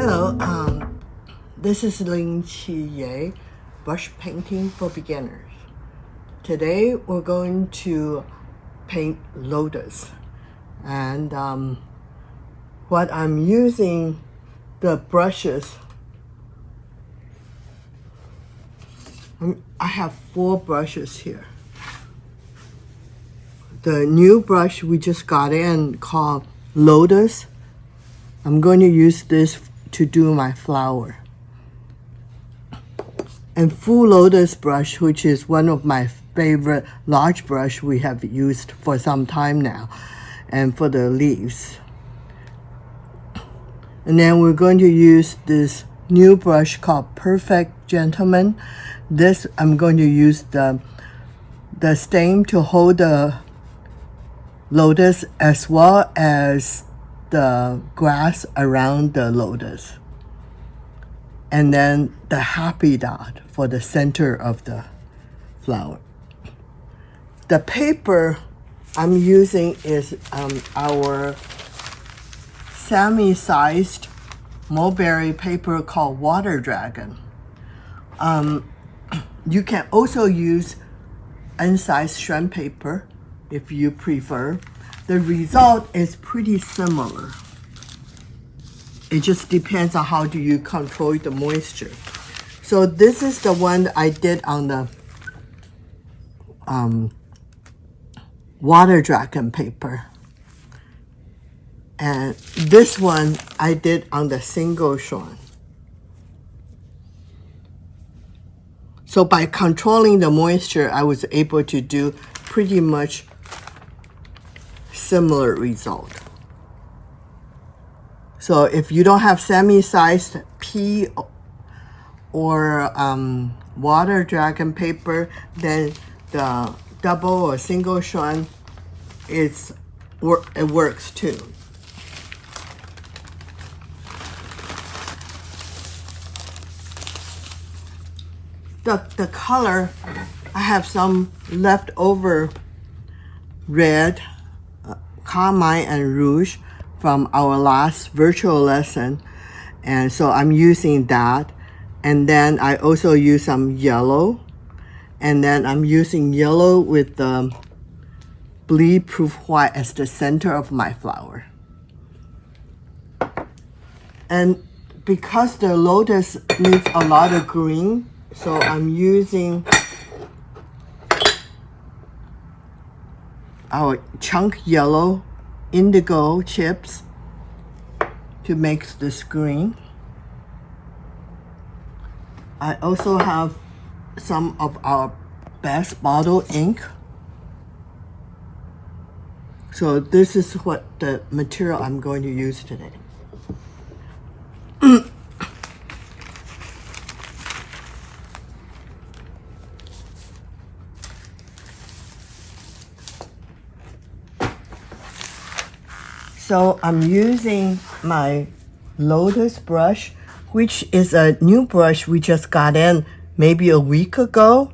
Hello, this is Ling Chi, brush painting for beginners. Today we're going to paint lotus, and what I'm using, the brushes, I have 4 brushes here. The new brush we just got in called Lotus. I'm going to use this to do my flower. And full lotus brush, which is one of my favorite large brush we have used for some time now, and for the leaves. And then we're going to use this new brush called Perfect Gentleman. This I'm going to use the stem to hold the lotus as well as the grass around the lotus, and then the happy dot for the center of the flower. The paper I'm using is our semi-sized mulberry paper called Water Dragon. You can also use unsized shrimp paper if you prefer. The result is pretty similar. It just depends on how do you control the moisture. So this is the one I did on the Water Dragon paper. And this one I did on the single one. So by controlling the moisture, I was able to do pretty much similar result. So if you don't have semi-sized pea or Water Dragon paper, then the double or single one it works too. The color, I have some leftover red, Carmine and Rouge from our last virtual lesson, and so I'm using that. And then I also use some yellow, and then I'm using yellow with the bleed proof white as the center of my flower. And because the lotus needs a lot of green, so I'm using our chunk yellow indigo chips to make this green. I also have some of our best bottle ink. So this is what the material I'm going to use today. So I'm using my Lotus brush, which is a new brush we just got in maybe a week ago.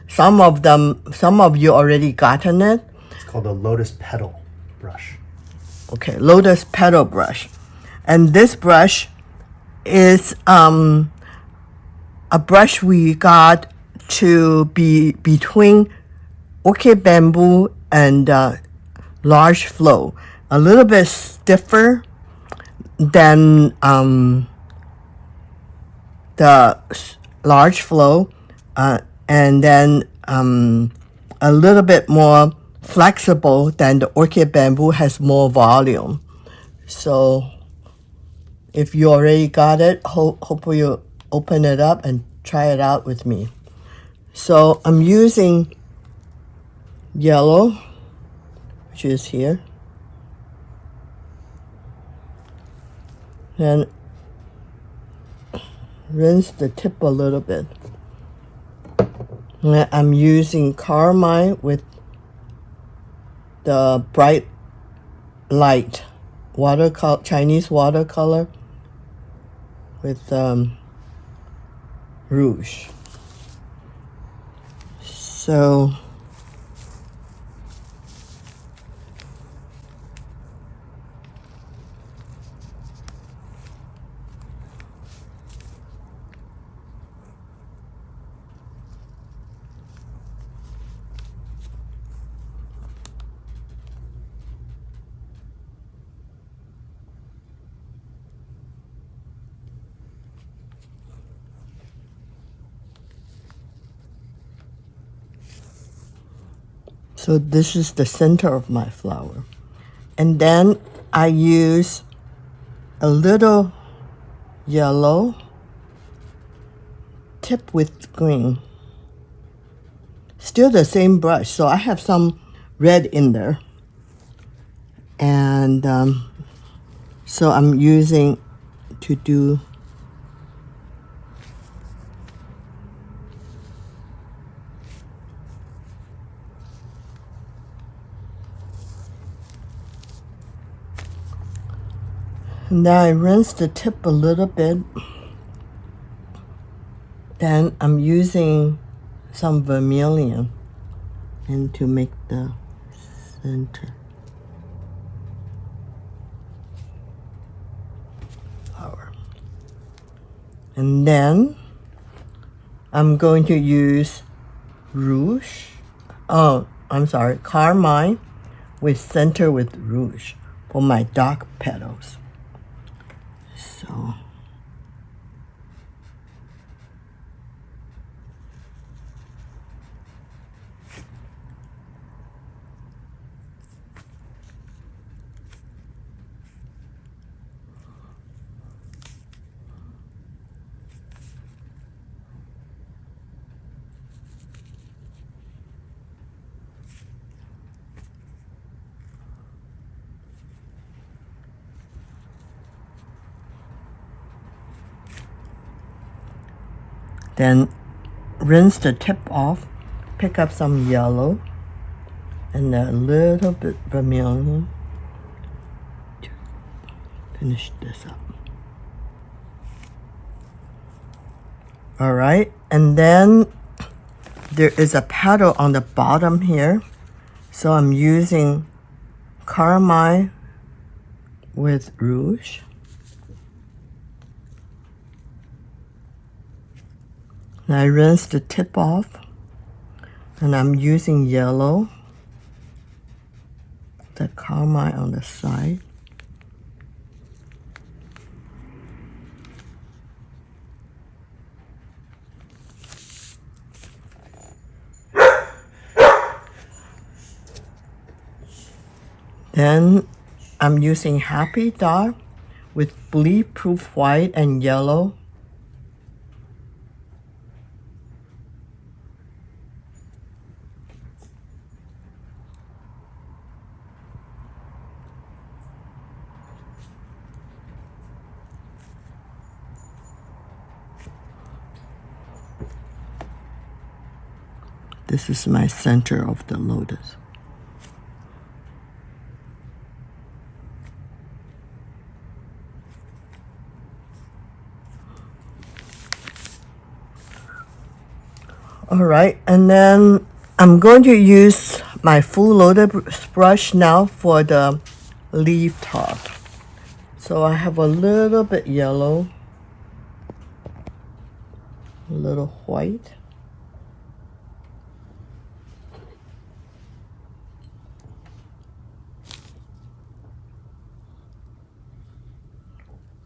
Some of you already gotten it. It's called a Lotus Petal brush. Okay, Lotus Petal brush. And this brush is a brush we got to be between orchid bamboo and large flow, a little bit stiffer than the large flow, and then a little bit more flexible than the orchid bamboo, has more volume. So if you already got it, hopefully you open it up and try it out with me. So I'm using yellow, which is here, and rinse the tip a little bit. And I'm using Carmine with the bright light watercolor, Chinese watercolor with Rouge. So so this is the center of my flower. And then I use a little yellow tip with green. Still the same brush, so I have some red in there. And so I'm using to do and then I rinse the tip a little bit. Then I'm using some Vermilion and to make the center flower. And then I'm going to use Rouge. Oh, I'm sorry, Carmine with center with Rouge for my dark petals. So then rinse the tip off, pick up some yellow and a little bit vermilion to finish this up. All right, and then there is a petal on the bottom here, so I'm using Carmine with Rouge. And I rinse the tip off, and I'm using yellow, the Carmine on the side. Then I'm using Happy Dot with bleed-proof white and yellow. This is my center of the lotus. All right, and then I'm going to use my full lotus brush now for the leaf top. So I have a little bit yellow, a little white,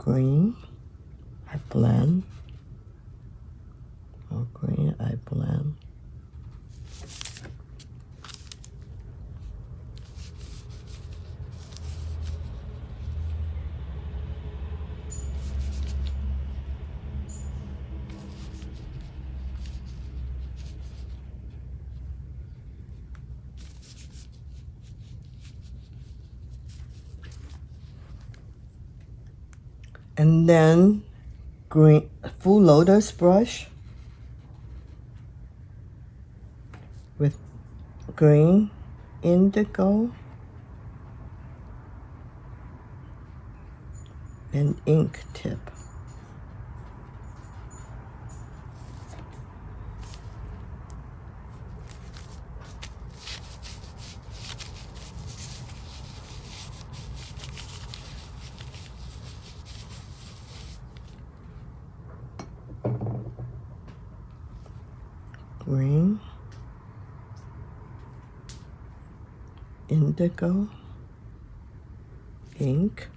green, I blend. More green, I blend. And then green, full lotus brush with green, indigo, and ink tip. Green, indigo, ink,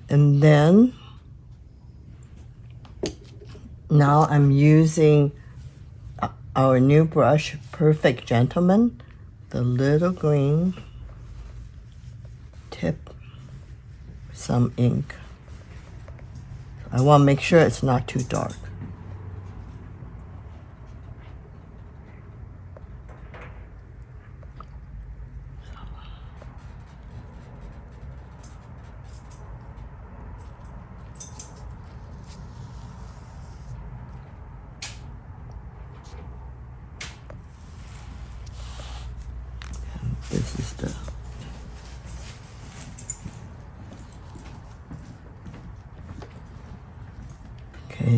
and then now I'm using our new brush, Perfect Gentleman, the little green tip, some ink. I want to make sure it's not too dark. This is the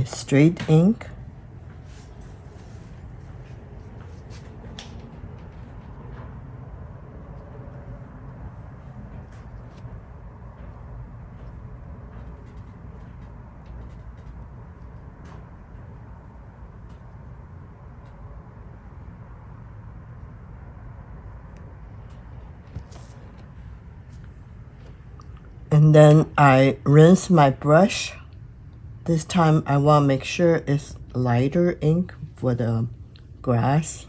straight ink. And then I rinse my brush. This time I want to make sure it's lighter ink for the grass,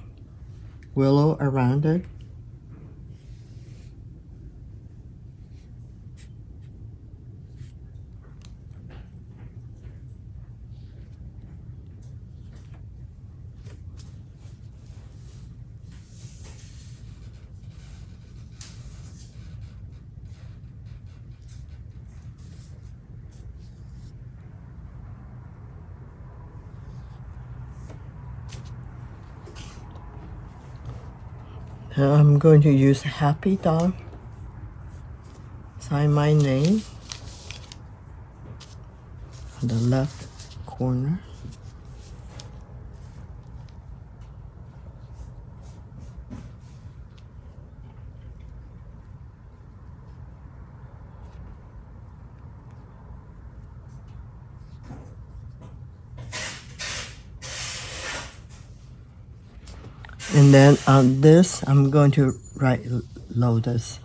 willow around it. Now I'm going to use Happy Dog, sign my name on the left corner. And then on this, I'm going to write Lotus.